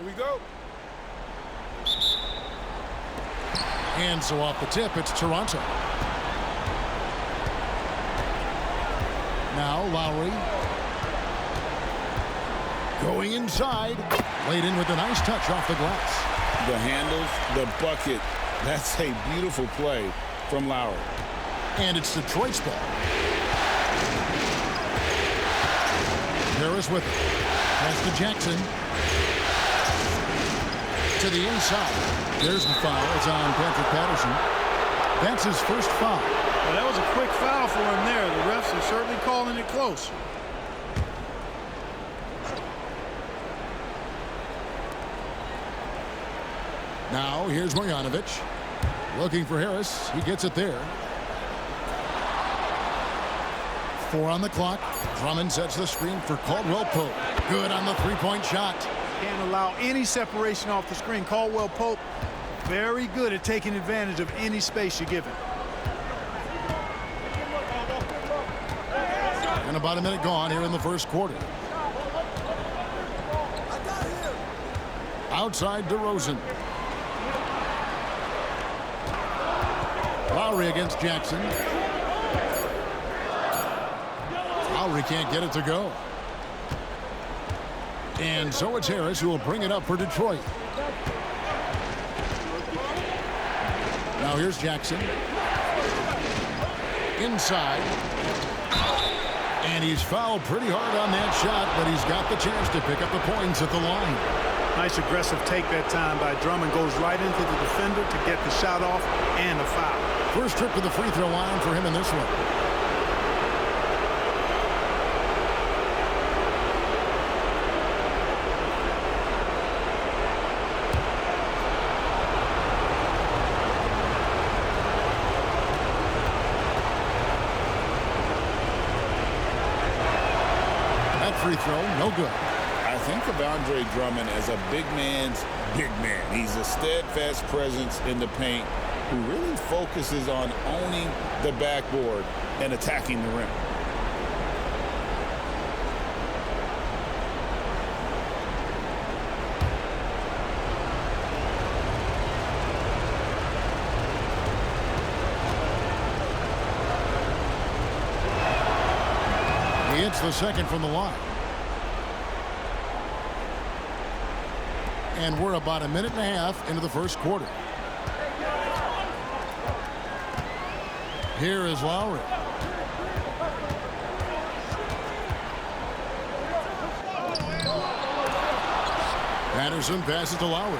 Here we go. And so off the tip, it's Toronto. Now Lowry. Going inside. Laid in with a nice touch off the glass. The handles, the bucket. That's a beautiful play from Lowry. And it's Detroit's ball. Harris with it. Pass to Jackson. To the inside. There's the foul. It's on Patrick Patterson. That's his first foul. Well, that was a quick foul for him there. The refs are certainly calling it close. Now here's Marjanovic. Looking for Harris. He gets it there. 4 on the clock. Drummond sets the screen for Caldwell Pope. Good on the three-point shot. Can't allow any separation off the screen. Caldwell Pope, very good at taking advantage of any space you give him. And about a minute gone here in the first quarter. Outside DeRozan. Lowry against Jackson. Lowry can't get it to go. And so it's Harris who will bring it up for Detroit. Now here's Jackson. Inside. And he's fouled pretty hard on that shot, but he's got the chance to pick up the points at the line. Nice aggressive take that time by Drummond. Goes right into the defender to get the shot off and a foul. First trip to the free throw line for him in this one. That free throw, no good. I think of Andre Drummond as a big man's big man. He's a steadfast presence in the paint who really focuses on owning the backboard and attacking the rim. He hits the second from the line. And we're about a minute and a half into the first quarter. Here is Lowry. Patterson passes to Lowry.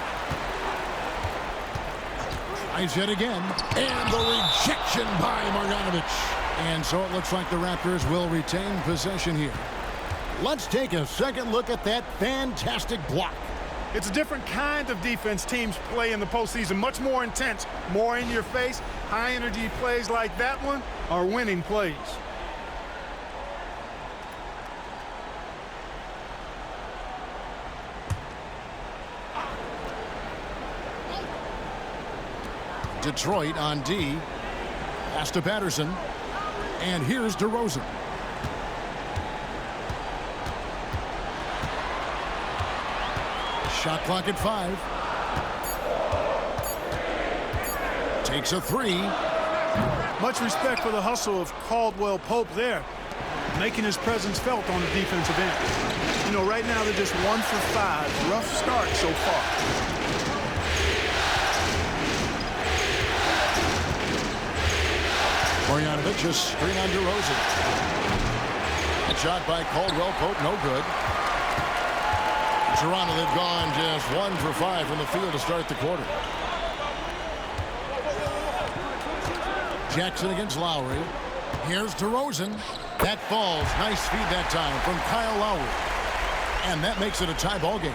Tries yet again. And the rejection by Marjanovic. And so it looks like the Raptors will retain possession here. Let's take a second look at that fantastic block. It's a different kind of defense teams play in the postseason. Much more intense, more in your face. High energy plays like that one are winning plays. Detroit on D. Pass to Patterson. And here's DeRozan. Shot clock at 5. Takes a 3. Much respect for the hustle of Caldwell Pope there, making his presence felt on the defensive end. You know, right now they're just 1 for 5. Rough start so far. Marjanovic just screen on DeRozan. A shot by Caldwell Pope, no good. Toronto, they've gone just 1 for 5 from the field to start the quarter. Jackson against Lowry. Here's DeRozan. That falls. Nice feed that time from Kyle Lowry. And that makes it a tie ball game.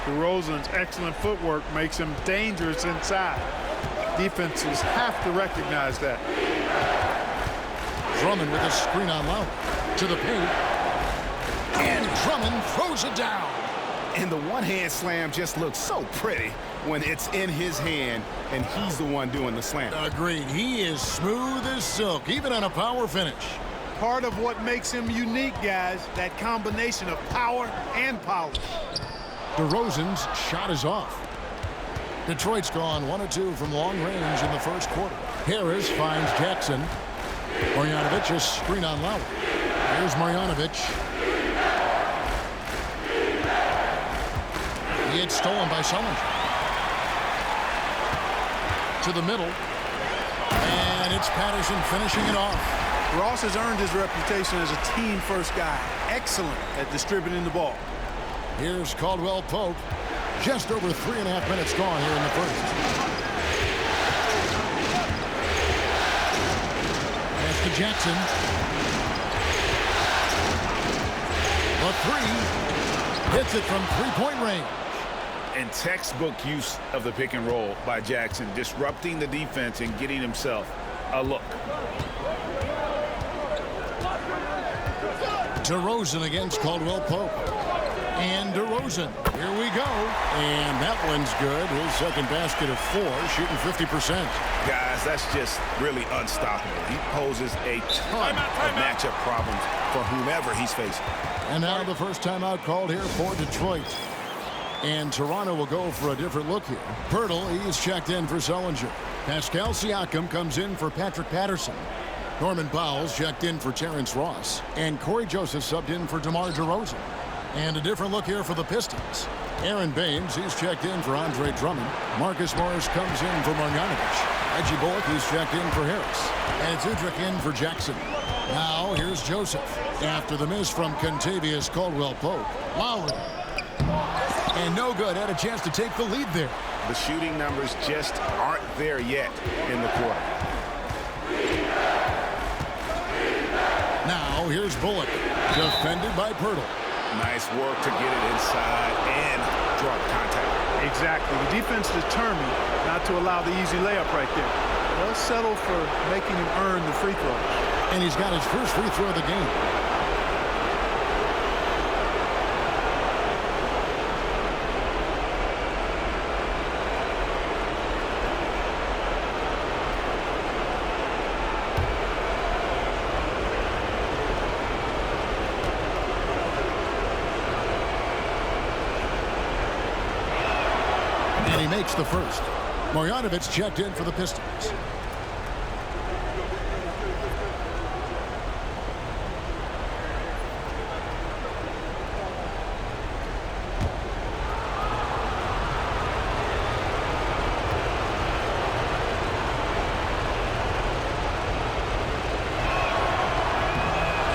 DeRozan's excellent footwork makes him dangerous inside. Defenses have to recognize that. Drummond with a screen on Lowry. To the paint. And Drummond throws it down. And the one-hand slam just looks so pretty when it's in his hand and he's the one doing the slam. Agreed. He is smooth as silk, even on a power finish. Part of what makes him unique, guys, that combination of power and polish. DeRozan's shot is off. Detroit's gone 1 of 2 from long range in the first quarter. Harris finds Jackson. Marjanovic is screen on Lowry. Here's Marjanovic. It's stolen by Sullinger. To the middle. And it's Patterson finishing it off. Ross has earned his reputation as a team-first guy. Excellent at distributing the ball. Here's Caldwell Pope. Just over 3.5 minutes gone here in the first. Pass to Jackson. The three. Hits it from three-point range. And textbook use of the pick and roll by Jackson, disrupting the defense and getting himself a look. DeRozan against Caldwell Pope. And DeRozan, here we go. And that one's good. His second basket of 4, shooting 50%. Guys, that's just really unstoppable. He poses a ton of matchup problems for whomever he's facing. And now the first timeout called here for Detroit. And Toronto will go for a different look here. Pirtle, he's checked in for Sullinger. Pascal Siakam comes in for Patrick Patterson. Norman Powell's checked in for Terrence Ross. And Corey Joseph subbed in for DeMar DeRozan. And a different look here for the Pistons. Aaron Baines, he's checked in for Andre Drummond. Marcus Morris comes in for Marjanovic. Reggie Bullock, he's checked in for Harris. And it's Udrich in for Jackson. Now here's Joseph. After the miss from Contavious Caldwell Pope. Lowry. And no good. Had a chance to take the lead there. The shooting numbers just aren't there yet in the quarter. Now here's Bullock. Defended by Pirtle. Nice work to get it inside and draw the contact. Exactly. The defense determined not to allow the easy layup right there. They'll settle for making him earn the free throws. And he's got his first free throw of the game. And he makes the first. Marjanovic checked in for the Pistons.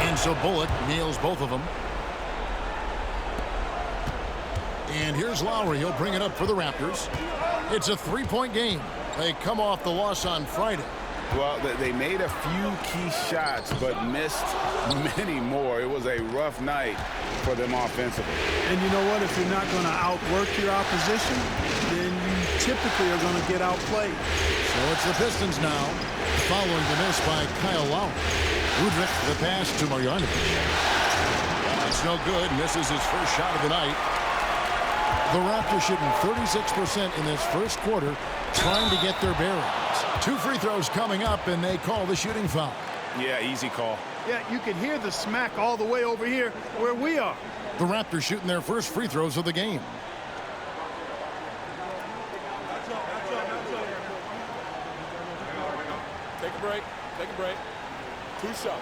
And so Bullock nails both of them. And here's Lowry. He'll bring it up for the Raptors. It's a three-point game. They come off the loss on Friday. Well, they made a few key shots, but missed many more. It was a rough night for them offensively. And you know what? If you're not going to outwork your opposition, then you typically are going to get outplayed. So it's the Pistons now, following the miss by Kyle Lowry. Udrich, the pass to Marjanovic. It's no good. Misses his first shot of the night. The Raptors shooting 36% in this first quarter, trying to get their bearings. 2 free throws coming up, and they call the shooting foul. Yeah, easy call. Yeah, you can hear the smack all the way over here where we are. The Raptors shooting their first free throws of the game. Take a break. Take a break. 2 shots.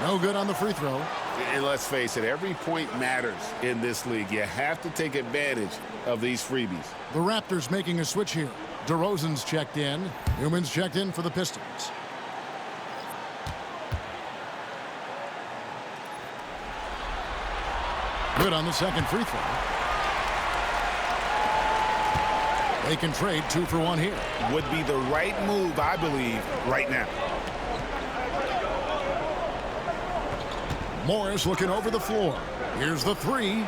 No good on the free throw. And let's face it, every point matters in this league. You have to take advantage of these freebies. The Raptors making a switch here. DeRozan's checked in. Newman's checked in for the Pistons. Good on the second free throw. They can trade 2 for 1 here. Would be the right move, I believe, right now. Morris looking over the floor. Here's the 3.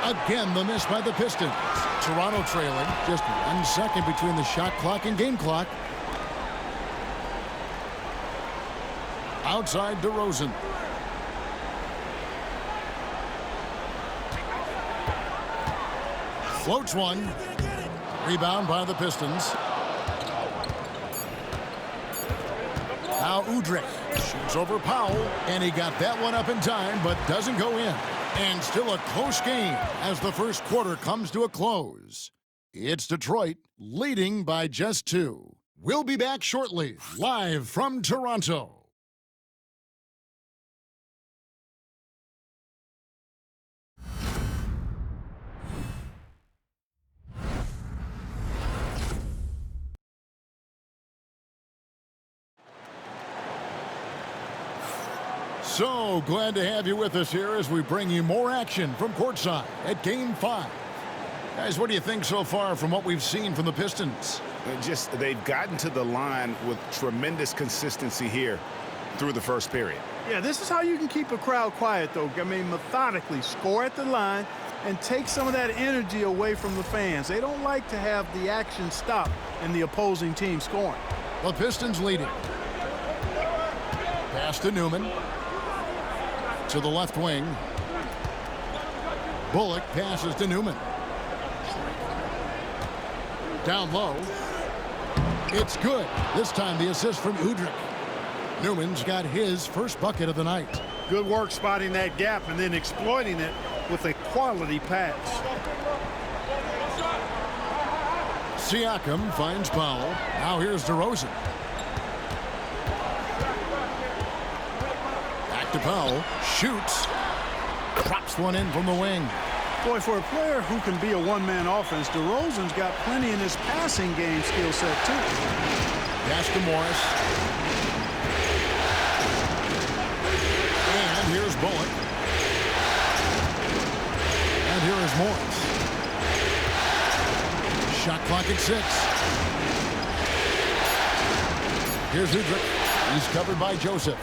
Again, the miss by the Pistons. Toronto trailing. Just 1 second between the shot clock and game clock. Outside DeRozan. Floats one. Rebound by the Pistons. Now Udrih shoots over Powell, and he got that one up in time, but doesn't go in. And still a close game as the first quarter comes to a close. It's Detroit leading by just 2. We'll be back shortly, live from Toronto. So glad to have you with us here as we bring you more action from courtside at Game 5. Guys, what do you think so far from what we've seen from the Pistons? They've gotten to the line with tremendous consistency here through the first period. Yeah, this is how you can keep a crowd quiet, though. I mean, methodically score at the line and take some of that energy away from the fans. They don't like to have the action stop and the opposing team scoring. The Pistons leading. Pass to Newman. To the left wing. Bullock passes to Newman. Down low. It's good. This time the assist from Udrih. Newman's got his first bucket of the night. Good work spotting that gap and then exploiting it with a quality pass. Siakam finds Powell. Now here's DeRozan. Back to Powell. Shoots. Drops one in from the wing. Boy, for a player who can be a one-man offense, DeRozan's got plenty in his passing game skill set, too. Pass to Morris. And here's Bullock. And here is Morris. Shot clock at 6. Here's Udrih. He's covered by Joseph.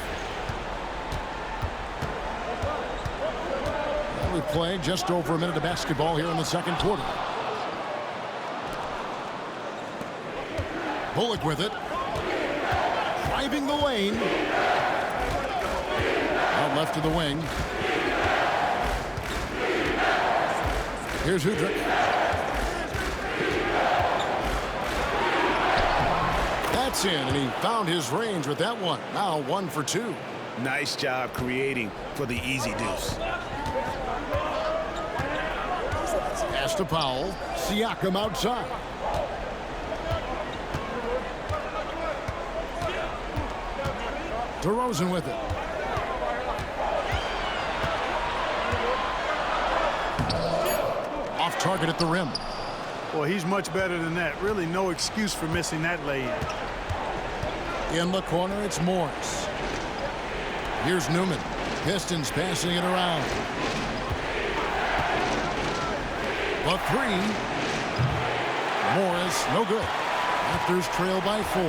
We play just over a minute of basketball here in the second quarter. Bullock with it. Driving the lane. Out left to the wing. Here's Udrih. That's in, and he found his range with that one. Now 1 for 2. Nice job creating for the easy deuce. Pass to Powell. Siakam outside. DeRozan with it. Off target at the rim. Well, he's much better than that. Really no excuse for missing that lay-in. In the corner, it's Morris. Here's Newman. Pistons passing it around. The 3. Morris, no good. Raptors trail by 4.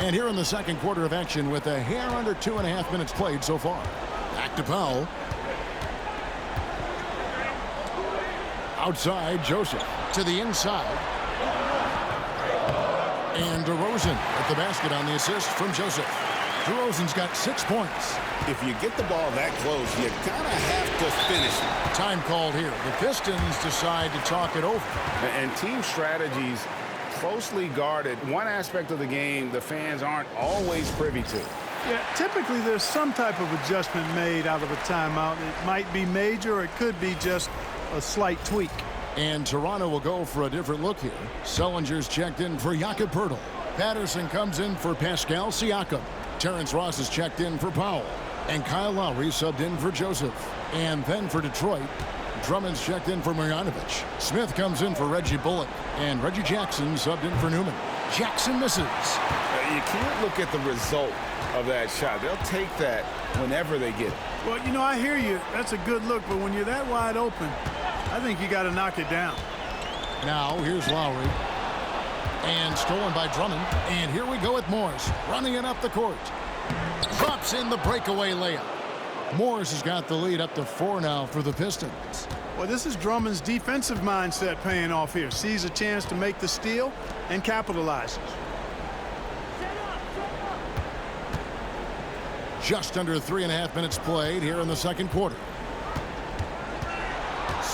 And here in the second quarter of action with a hair under 2.5 minutes played so far. Back to Powell. Outside, Joseph. To the inside. And DeRozan at the basket on the assist from Joseph. DeRozan's got 6 points. If you get the ball that close, you kind of have to finish it. Time called here. The Pistons decide to talk it over. And team strategies closely guarded. One aspect of the game the fans aren't always privy to. Yeah, typically there's some type of adjustment made out of a timeout. It might be major or it could be just a slight tweak. And Toronto will go for a different look here. Sellinger's checked in for Jakob Poeltl. Patterson comes in for Pascal Siakam. Terrence Ross is checked in for Powell. And Kyle Lowry subbed in for Joseph. And then for Detroit, Drummond's checked in for Marjanovic. Smith comes in for Reggie Bullock. And Reggie Jackson subbed in for Newman. Jackson misses. You can't look at the result of that shot. They'll take that whenever they get it. Well, you know, I hear you. That's a good look, but when you're that wide open, I think you got to knock it down. Now, here's Lowry. And stolen by Drummond. And here we go with Morris. Running it up the court. Drops in the breakaway layup. Morris has got the lead up to 4 now for the Pistons. Well, this is Drummond's defensive mindset paying off here. Sees a chance to make the steal and capitalizes. Just under 3.5 minutes played here in the second quarter.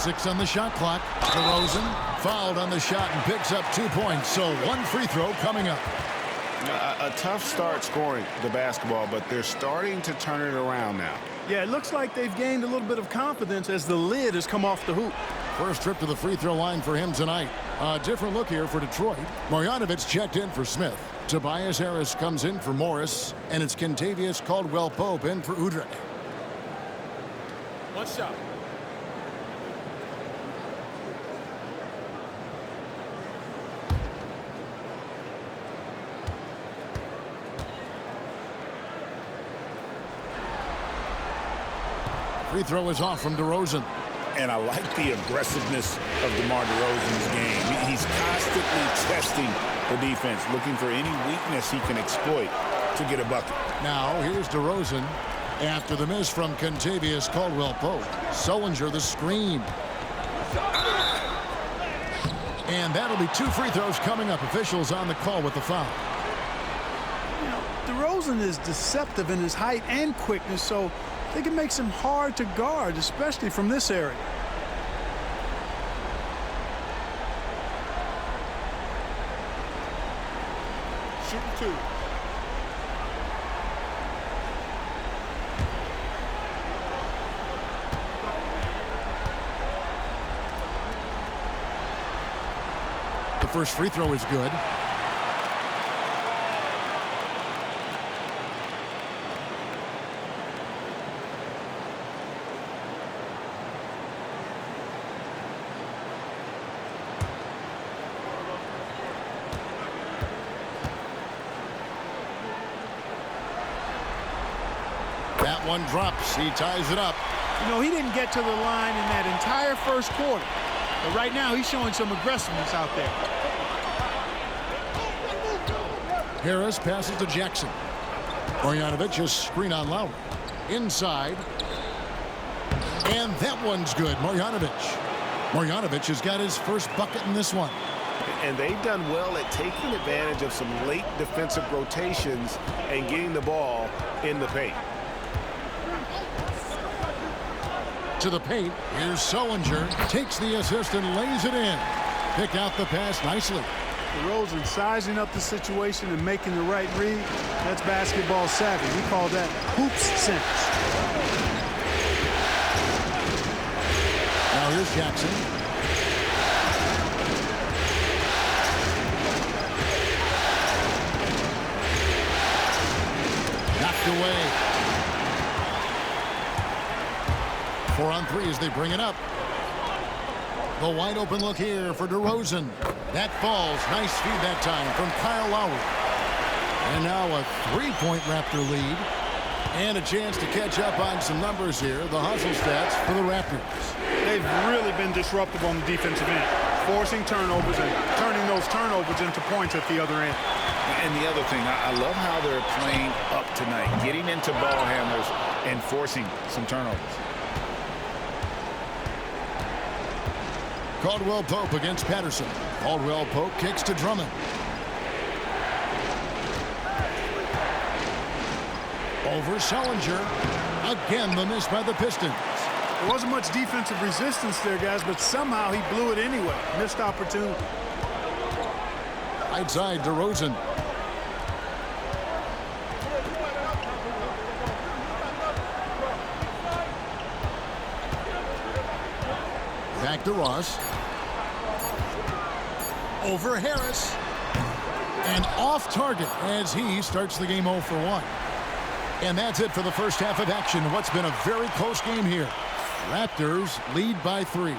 6 on the shot clock. DeRozan fouled on the shot and picks up 2 points. So 1 free throw coming up. A tough start scoring the basketball, but they're starting to turn it around now. Yeah, it looks like they've gained a little bit of confidence as the lid has come off the hoop. First trip to the free throw line for him tonight. A different look here for Detroit. Marjanovic checked in for Smith. Tobias Harris comes in for Morris. And it's Kentavious Caldwell-Pope in for Udrih. 1 shot. Free throw is off from DeRozan. And I like the aggressiveness of DeMar DeRozan's game. He's constantly testing the defense, looking for any weakness he can exploit to get a bucket. Now here's DeRozan after the miss from Kentavious Caldwell-Pope. Sullinger the screen. And that'll be 2 free throws coming up. Officials on the call with the foul. You know, DeRozan is deceptive in his height and quickness, so I think it makes him hard to guard, especially from this area. Shooting 2. The first free throw is good. That one drops. He ties it up. You know, he didn't get to the line in that entire first quarter. But right now, he's showing some aggressiveness out there. Harris passes to Jackson. Marjanovic a screen on Lowry. Inside. And that one's good. Marjanovic has got his first bucket in this one. And they've done well at taking advantage of some late defensive rotations and getting the ball in the paint. To the paint. Here's Sullinger. Takes the assist and lays it in. Pick out the pass nicely. DeRozan sizing up the situation and making the right read. That's basketball savvy. We call that hoops sense. Now here's Jackson. Knocked away. 4 on 3 as they bring it up. The wide open look here for DeRozan. That falls. Nice feed that time from Kyle Lowry. And now a 3-point Raptor lead. And a chance to catch up on some numbers here. The hustle stats for the Raptors. They've really been disruptive on the defensive end, forcing turnovers and turning those turnovers into points at the other end. And the other thing, I love how they're playing up tonight, getting into ball handlers and forcing some turnovers. Caldwell-Pope against Patterson. Caldwell-Pope kicks to Drummond. Over Sullinger. Again, the miss by the Pistons. There wasn't much defensive resistance there, guys, but somehow he blew it anyway. Missed opportunity. Right side, DeRozan. Back to Ross. Over Harris. And off target as he starts the game 0 for 1. And that's it for the first half of action. What's been a very close game here. Raptors lead by 3.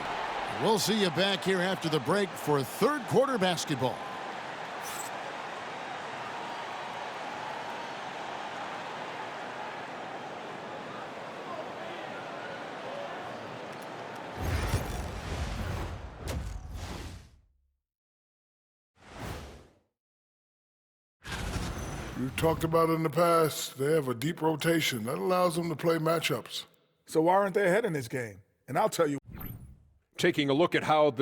We'll see you back here after the break for third quarter basketball. We've talked about it in the past. They have a deep rotation. That allows them to play matchups. So why aren't they ahead in this game? And I'll tell you. Taking a look at how the...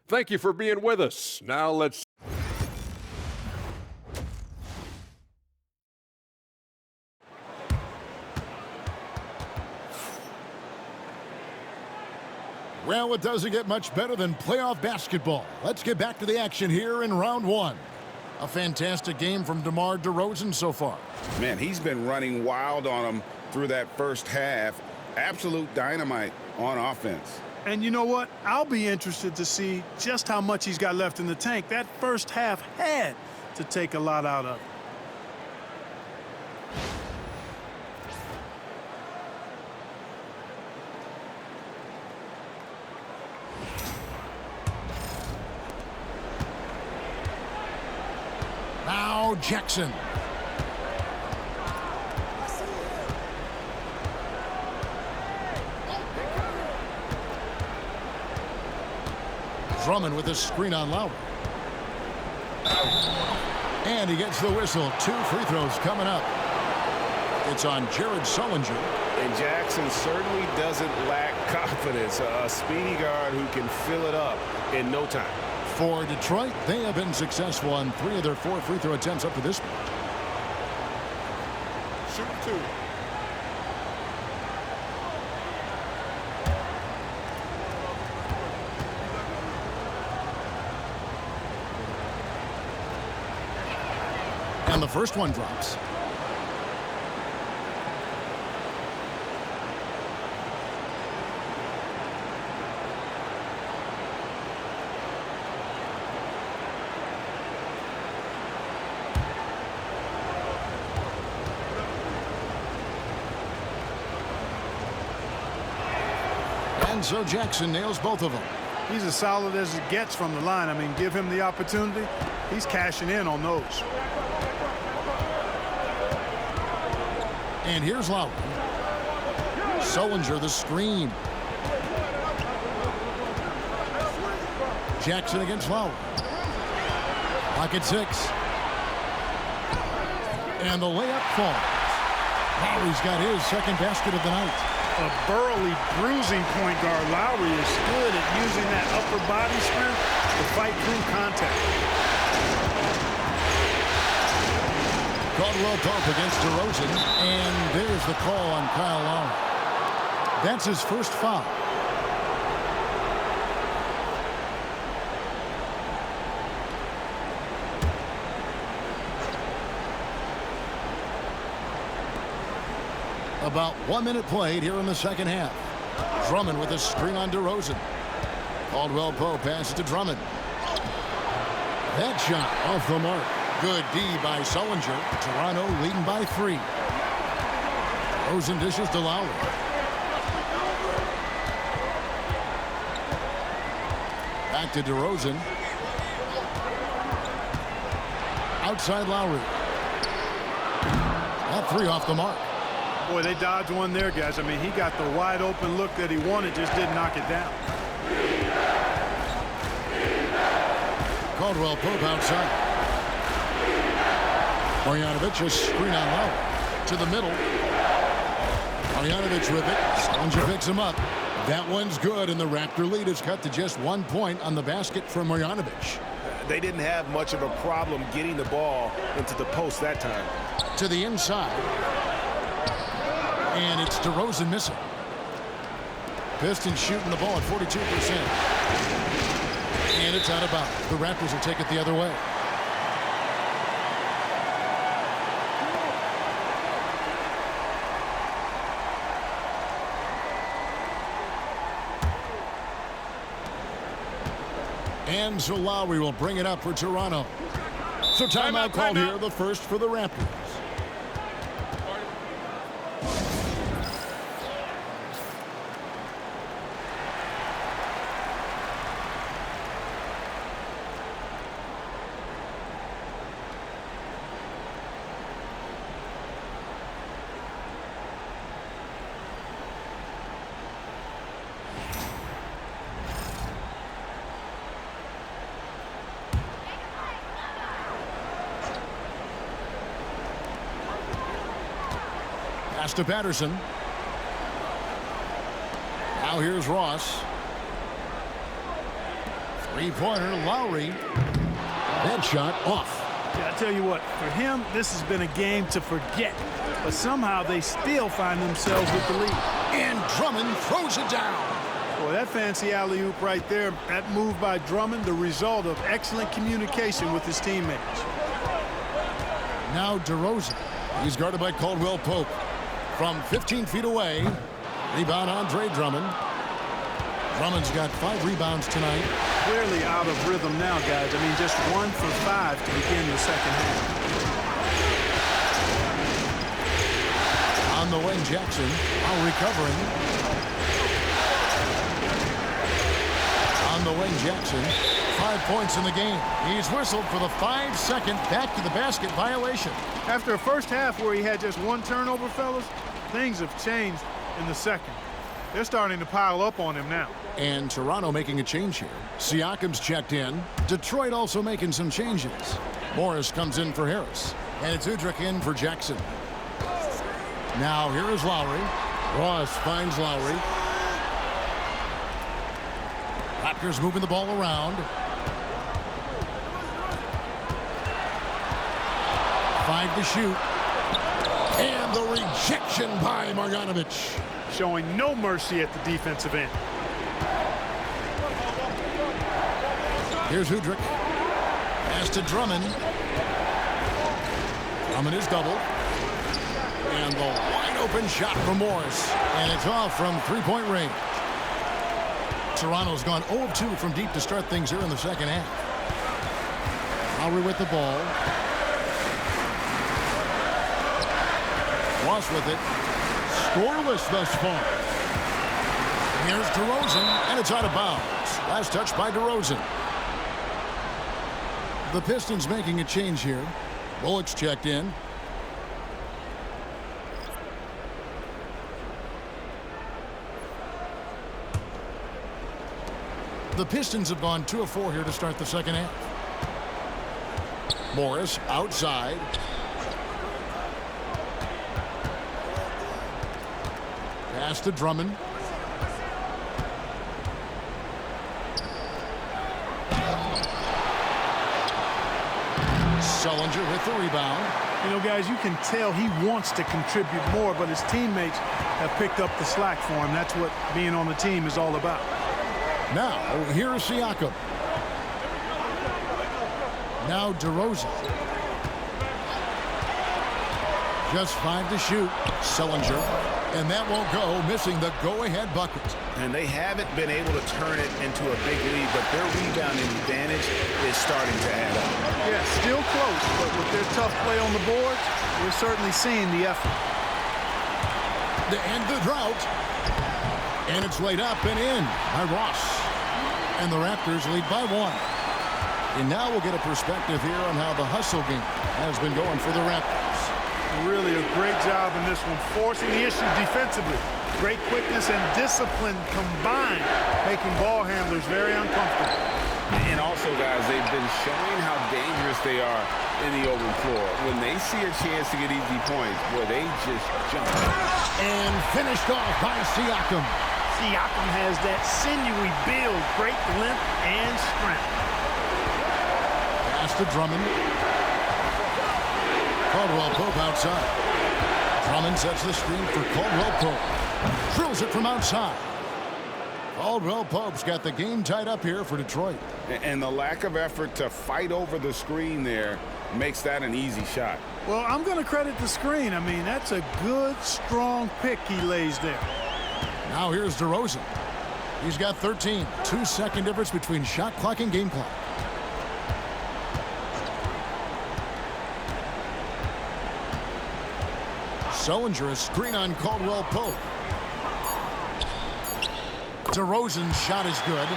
Thank you for being with us. Now let's... Well, it doesn't get much better than playoff basketball. Let's get back to the action here in round one. A fantastic game from DeMar DeRozan so far. Man, he's been running wild on him through that first half. Absolute dynamite on offense. And you know what? I'll be interested to see just how much he's got left in the tank. That first half had to take a lot out of it. Now Jackson. Drummond with a screen on Lowry. And he gets the whistle. 2 free throws coming up. It's on Jared Sullinger. And Jackson certainly doesn't lack confidence. A speedy guard who can fill it up in no time. For Detroit, they have been successful on 3 of their 4 free throw attempts up to this point. Shoot 2. And the first one drops. And so Jackson nails both of them. He's as solid as it gets from the line. I mean, give him the opportunity. He's cashing in on those. And here's Lowry. Sullinger the screen. Jackson against Lowry. Lock at 6. And the layup falls. Lowry's got his second basket of the night. A burly, bruising point guard. Lowry is good at using that upper body strength to fight through contact. Caldwell Pope against DeRozan, and there's the call on Kyle Lowry. That's his first foul. About 1 minute played here in the second half. Drummond with a screen on DeRozan. Caldwell Pope passes to Drummond. That shot off the mark. Good D by Sullinger. Toronto leading by 3. DeRozan dishes to Lowry. Back to DeRozan. Outside Lowry. That 3 off the mark. Boy, they dodged one there, guys. I mean, he got the wide open look that he wanted, just didn't knock it down. Caldwell Pope outside. Marjanovic a screen on Lowry. To the middle. Marjanovic with it. Sullinger picks him up. That one's good, and the Raptor lead is cut to just 1 point on the basket from Marjanovic. They didn't have much of a problem getting the ball into the post that time. To the inside. And it's DeRozan missing. Pistons shooting the ball at 42%. And it's out of bounds. The Raptors will take it the other way. And so Lowry will bring it up for Toronto. So timeout called here, the first for the Raptors. Pass to Patterson. Now here's Ross. Three-pointer, Lowry. That shot off. Yeah, I tell you what, for him, this has been a game to forget. But somehow they still find themselves with the lead. And Drummond throws it down. Boy, that fancy alley-oop right there, that move by Drummond, the result of excellent communication with his teammates. Now DeRozan. He's guarded by Caldwell Pope. From 15 feet away, rebound Andre Drummond. Drummond's got 5 rebounds tonight. Clearly out of rhythm now, guys. I mean, just 1 for 5 to begin the second half. On the wing, Jackson, now recovering. On the wing, Jackson, 5 points in the game. He's whistled for the 5-second back-to-the-basket violation. After a first half where he had just 1 turnover, fellas, things have changed in the second. They're starting to pile up on him now. And Toronto making a change here. Siakam's checked in. Detroit also making some changes. Morris comes in for Harris. And it's Udrich in for Jackson. Now here is Lowry. Ross finds Lowry. Raptors moving the ball around. 5 to shoot. And the rejection by Marjanovic. Showing no mercy at the defensive end. Here's Udrich. Pass to Drummond. Drummond is double. And the wide open shot from Morris. And it's off from 3-point range. Toronto's gone 0 of 2 from deep to start things here in the second half. Lowry with the ball. Ross with it. Scoreless thus far. Here's DeRozan, and it's out of bounds. Last touch by DeRozan. The Pistons making a change here. Bullock's checked in. The Pistons have gone 2 of 4 here to start the second half. Morris outside. Pass to Drummond. Sullinger with the rebound. You know, guys, you can tell he wants to contribute more, but his teammates have picked up the slack for him. That's what being on the team is all about. Now, here is Siakam. Now DeRozan. Just 5 to shoot. Sullinger. And that won't go, missing the go-ahead bucket. And they haven't been able to turn it into a big lead, but their rebounding advantage is starting to add up. Yeah, still close, but with their tough play on the boards, we're certainly seeing the effort. To end the drought. And it's laid up and in by Ross. And the Raptors lead by 1. And now we'll get a perspective here on how the hustle game has been going for the Raptors. Really a great job in this one, forcing the issue defensively. Great quickness and discipline combined, making ball handlers very uncomfortable. And also, guys, they've been showing how dangerous they are in the open floor. When they see a chance to get easy points, boy, they just jump. And finished off by Siakam. Siakam has that sinewy build, great length and strength. Pass to Drummond. Caldwell Pope outside. Drummond sets the screen for Caldwell Pope. Drills it from outside. Caldwell Pope's got the game tied up here for Detroit. And the lack of effort to fight over the screen there makes that an easy shot. Well, I'm going to credit the screen. I mean, that's a good, strong pick he lays there. Now here's DeRozan. He's got 13. 2-second difference between shot clock and game clock. Sullinger, a screen on Caldwell Pope. DeRozan's shot is good.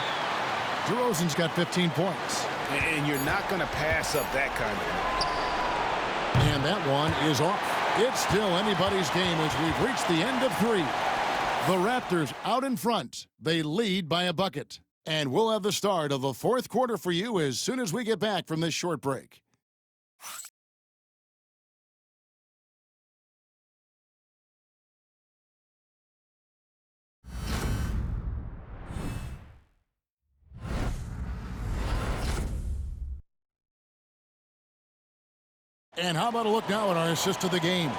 DeRozan's got 15 points. And you're not going to pass up that kind of. And that one is off. It's still anybody's game as we've reached the end of 3. The Raptors out in front. They lead by a bucket. And we'll have the start of the 4th quarter for you as soon as we get back from this short break. And how about a look now at our assist of the game?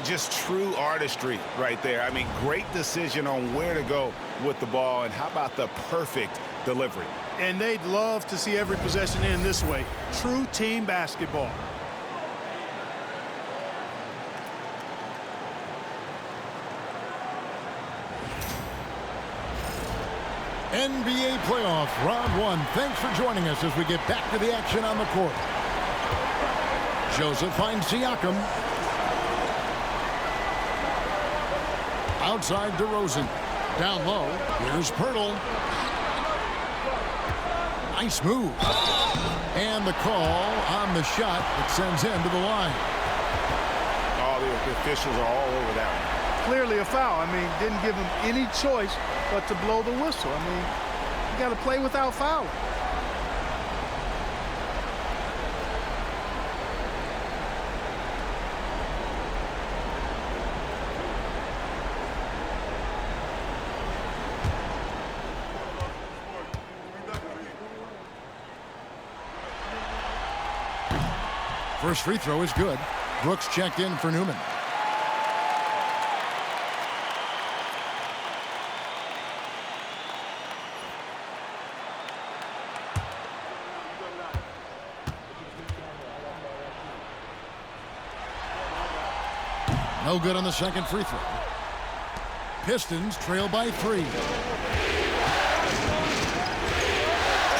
just true artistry right there. I mean, great decision on where to go with the ball, and how about the perfect delivery? And they'd love to see every possession end this way. True team basketball. NBA playoff round one. Thanks for joining us as we get back to the action on the court. Joseph finds Siakam. Outside DeRozan. Down low. Here's Pirtle. Nice move. And the call on the shot that sends him to the line. Oh, the officials are all over that one. Clearly a foul. I mean, didn't give him any choice but to blow the whistle. I mean, you got to play without fouling. First free throw is good. Brooks checked in for Newman. No good on the second free throw. Pistons trail by 3.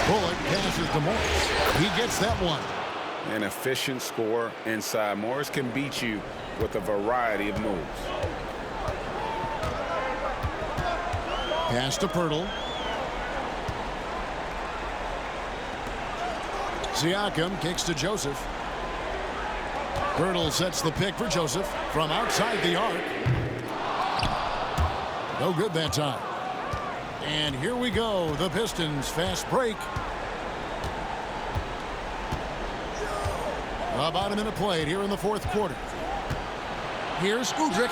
Bullock passes to Morris. He gets that one. An efficient score inside. Morris can beat you with a variety of moves. Pass to Pirtle. Siakam kicks to Joseph. Pirtle sets the pick for Joseph from outside the arc. No good that time. And here we go. The Pistons fast break. About a minute played here in the fourth quarter. Here's Udrih.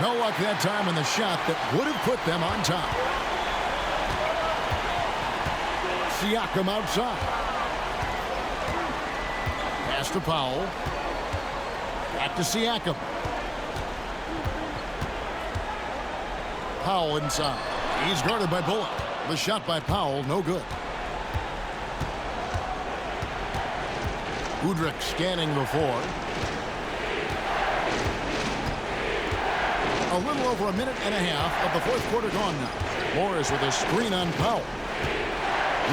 No luck that time in the shot that would have put them on top. Siakam outside. Pass to Powell. Back to Siakam. Powell inside. He's guarded by Bullock. The shot by Powell, no good. Udrih scanning the floor. A little over a minute and a half of the fourth quarter gone now. Morris with a screen on Powell.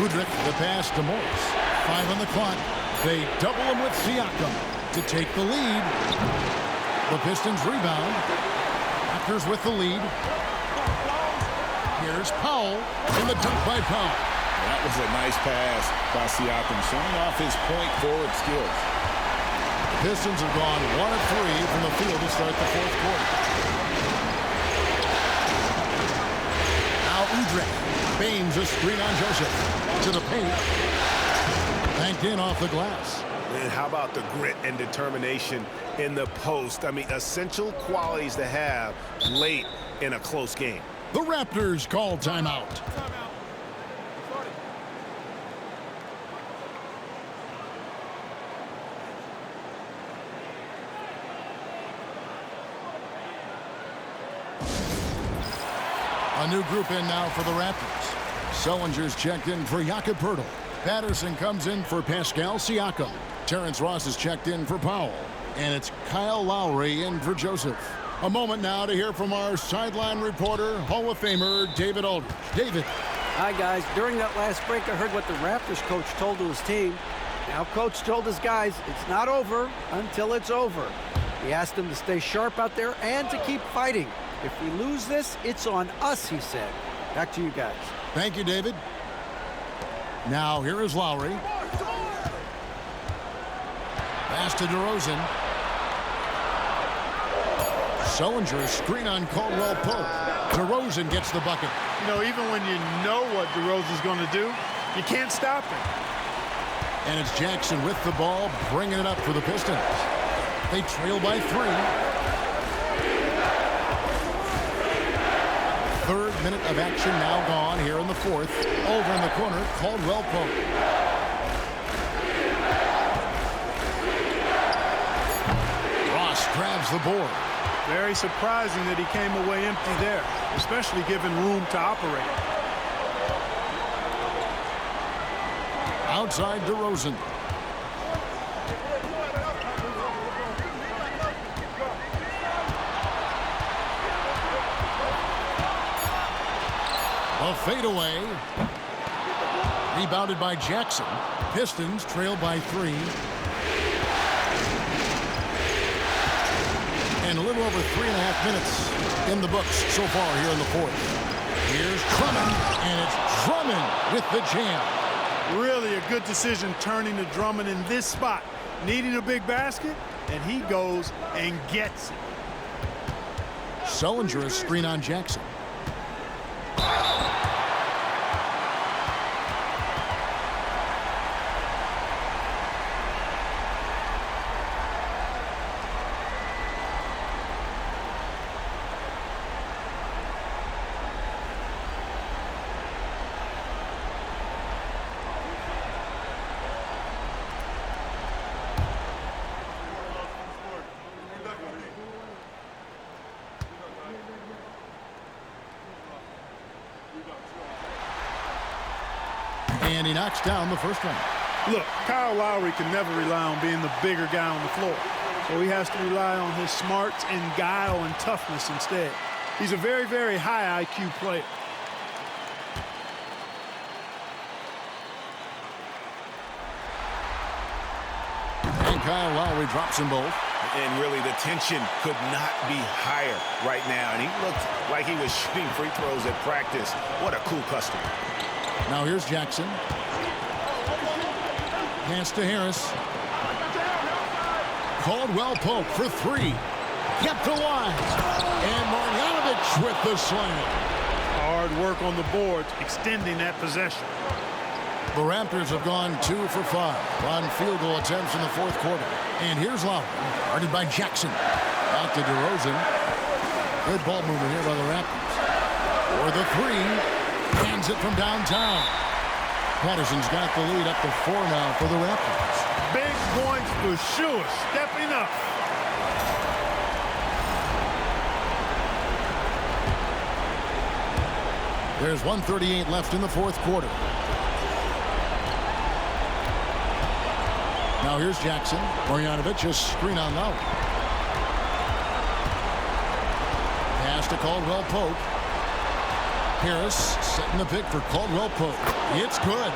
Udrih the pass to Morris. 5 on the clock. They double him with Siakam to take the lead. The Pistons rebound. Raptors with the lead. Here's Powell in the dunk by Powell. That was a nice pass by Siakam, showing off his point forward skills. The Pistons have gone 1 of 3 from the field to start the fourth quarter. Now Udrih beams a screen on Joseph to the paint. Banked in off the glass. And how about the grit and determination in the post? I mean, essential qualities to have late in a close game. The Raptors call timeout. A new group in now for the Raptors. Sullinger's checked in for Jakob Poeltl. Patterson comes in for Pascal Siakam. Terrence Ross is checked in for Powell. And it's Kyle Lowry in for Joseph. A moment now to hear from our sideline reporter, Hall of Famer David Aldridge. David. Hi, guys. During that last break, I heard what the Raptors coach told to his team. Now, coach told his guys it's not over until it's over. He asked them to stay sharp out there and to keep fighting. If we lose this, it's on us, he said. Back to you guys. Thank you, David. Now, here is Lowry. Pass to DeRozan. Sullinger, screen on Caldwell Pope. DeRozan gets the bucket. You know, even when you know what DeRozan's going to do, you can't stop him. And it's Jackson with the ball, bringing it up for the Pistons. They trail by 3. Third minute of action now gone here in the fourth. Over in the corner, Caldwell Pope. Ross grabs the board. Very surprising that he came away empty there, especially given room to operate. Outside DeRozan. A fadeaway. Rebounded by Jackson. Pistons trail by 3. And a little over 3.5 minutes in the books so far here in the fourth. Here's Drummond, and it's Drummond with the jam. Really a good decision turning to Drummond in this spot. Needing a big basket, and he goes and gets it. Sullinger is screen on Jackson. And he knocks down the first one. Look, Kyle Lowry can never rely on being the bigger guy on the floor. So he has to rely on his smarts and guile and toughness instead. He's a very, very high IQ player. And Kyle Lowry drops them both. And really, the tension could not be higher right now. And he looked like he was shooting free throws at practice. What a cool customer. Now here's Jackson. Pass to Harris. Caldwell Pope for 3. Kept alive. And Marjanovic with the slam. Hard work on the boards, extending that possession. The Raptors have gone 2 for 5 on field goal attempts in the fourth quarter. And here's Lowry, guarded by Jackson. Out to DeRozan. Good ball movement here by the Raptors. For the 3. Hands it from downtown. Patterson's got the lead up to 4 now for the Raptors. Big points for sure, stepping up. There's 1:38 left in the fourth quarter. Now here's Jackson. Marjanovic just screen on Lowry. Pass to Caldwell Pope. Harris setting the pick for Caldwell Pope. It's good.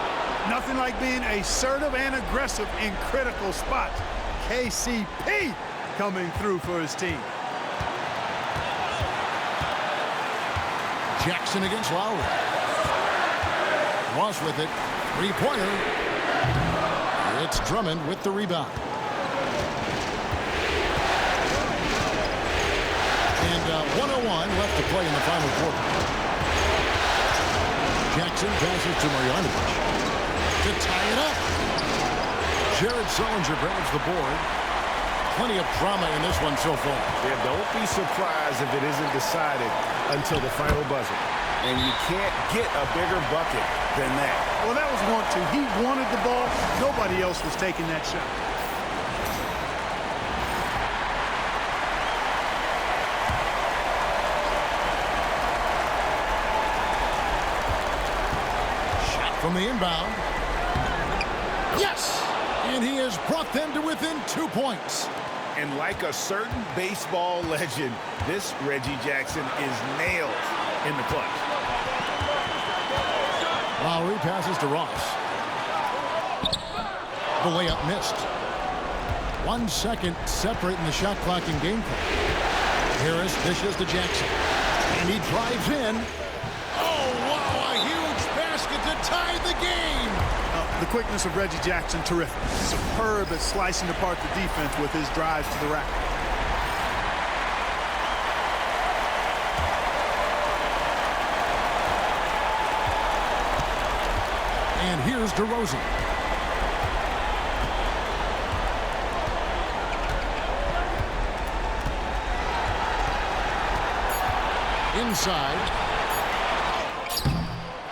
Nothing like being assertive and aggressive in critical spots. KCP coming through for his team. Jackson against Lowry. Ross with it. 3-pointer. It's Drummond with the rebound. And 1:01 left to play in the final quarter. Jackson passes to Marjanovic to tie it up. Jared Sullinger grabs the board. Plenty of drama in this one so far. Yeah, don't be surprised if it isn't decided until the final buzzer. And you can't get a bigger bucket than that. Well, that was 1-2. He wanted the ball. Nobody else was taking that shot. From the inbound. Yes! And he has brought them to within 2 points. And like a certain baseball legend, this Reggie Jackson is nailed in the clutch. Lowry passes to Ross. The layup missed. 1 second separating the shot clock and game clock. Harris dishes to Jackson. And he drives in. Oh, wow, a huge basket to tie the game. The quickness of Reggie Jackson, terrific. Superb at slicing apart the defense with his drives to the rack. And here's DeRozan. Inside.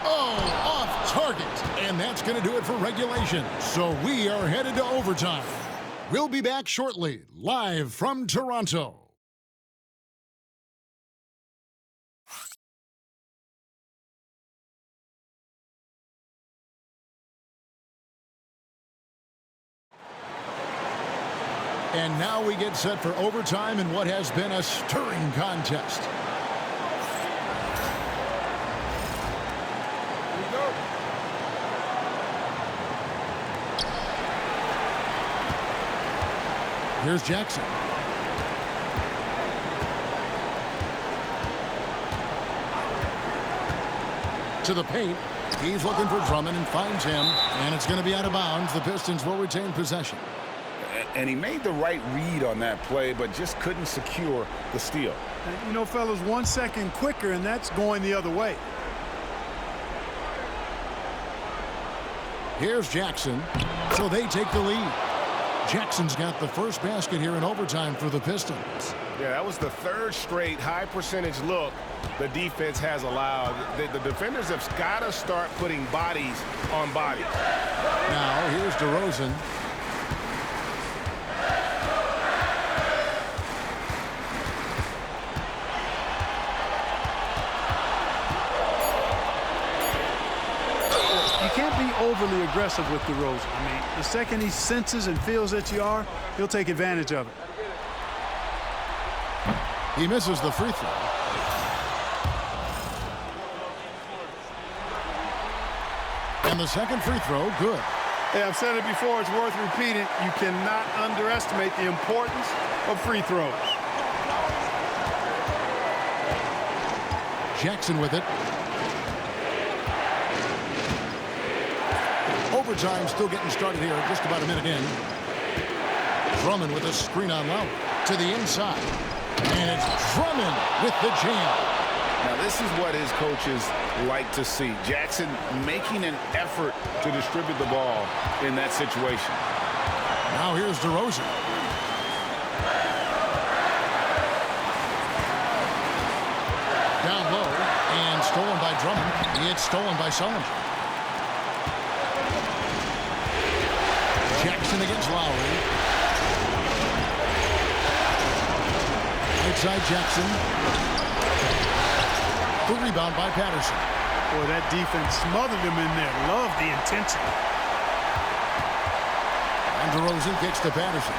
Oh, off target. And that's going to do it for regulation. So we are headed to overtime. We'll be back shortly, live from Toronto. And now we get set for overtime in what has been a stirring contest. Here's Jackson. To the paint. He's looking for Drummond and finds him. And it's going to be out of bounds. The Pistons will retain possession. And he made the right read on that play, but just couldn't secure the steal. You know, fellas, 1 second quicker, and that's going the other way. Here's Jackson. So they take the lead. Jackson's got the first basket here in overtime for the Pistons. Yeah, that was the third straight high percentage look the defense has allowed. The defenders have got to start putting bodies on bodies. Now here's DeRozan. You can't be overly aggressive with DeRozan. I mean, the second he senses and feels that you are, he'll take advantage of it. He misses the free throw. And the second free throw, good. Hey, I've said it before, it's worth repeating. You cannot underestimate the importance of free throws. Jackson with it. Overtime still getting started here, just about a minute in. Drummond with a screen on Lowry to the inside. And it's Drummond with the jam. Now, this is what his coaches like to see. Jackson making an effort to distribute the ball in that situation. Now here's DeRozan. Down low and stolen by Drummond. It's stolen by Sullinger. Jackson against Lowry. Outside Jackson. The rebound by Patterson. Boy, that defense smothered him in there. Love the intensity. And DeRozan kicks to Patterson.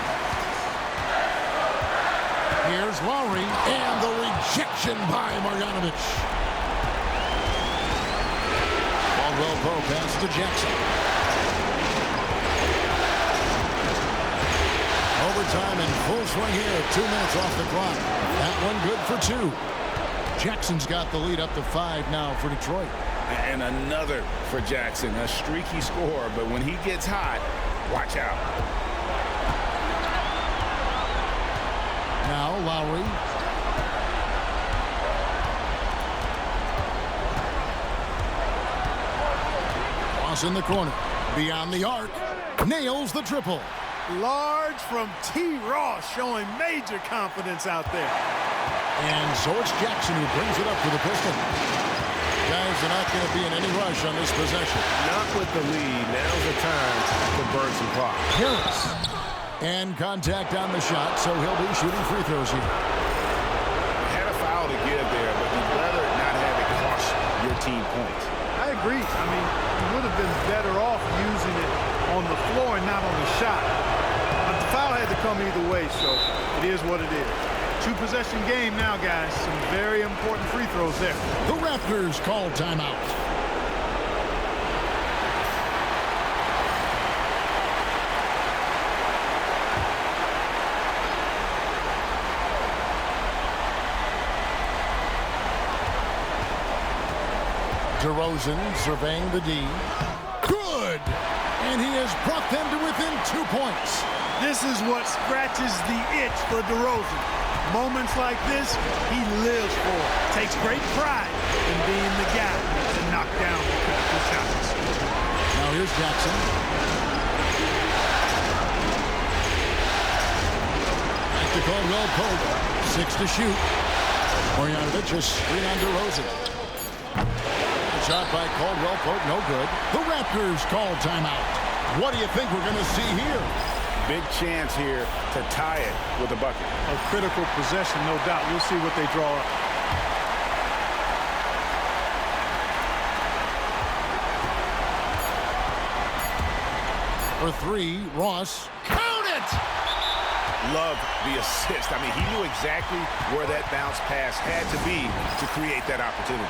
Here's Lowry. And the rejection by Marjanovic. Caldwell Pope pass to Jackson. Overtime in full swing here. 2 minutes off the clock. That one good for two. Jackson's got the lead up to 5 now for Detroit. And another for Jackson. A streaky score, but when he gets hot, watch out. Now Lowry. Cross in the corner. Beyond the arc. Nails the triple. Large from T. Ross, showing major confidence out there. And so it's Jackson who brings it up for the Pistons. Guys are not going to be in any rush on this possession. Not with the lead. Now's the time to burn some clock. Harris. And contact on the shot, so he'll be shooting free throws here. Had a foul to give there, but you'd rather not have it cost your team points. I agree. I mean, you would have been better off using it on the floor and not on the shot. But the foul had to come either way, so it is what it is. 2-possession game now, guys. Some very important free throws there. The Raptors call timeout. DeRozan surveying the D. Good! And he has brought them to within 2 points. This is what scratches the itch for DeRozan. Moments like this, he lives for. Takes great pride in being the guy to knock down the critical shots. Now here's Jackson. Back to Caldwell Pope. 6 to shoot. Marjanovic a screen on DeRozan. Shot by Caldwell Pope, no good. The Raptors call timeout. What do you think we're going to see here? Big chance here to tie it with a bucket. A critical possession, no doubt. We'll see what they draw up. For three, Ross. Count it! Love the assist. I mean, he knew exactly where that bounce pass had to be to create that opportunity.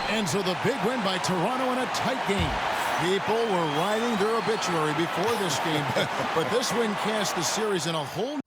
And so the big win by Toronto in a tight game. People were writing their obituary before this game, but this win cast the series in a whole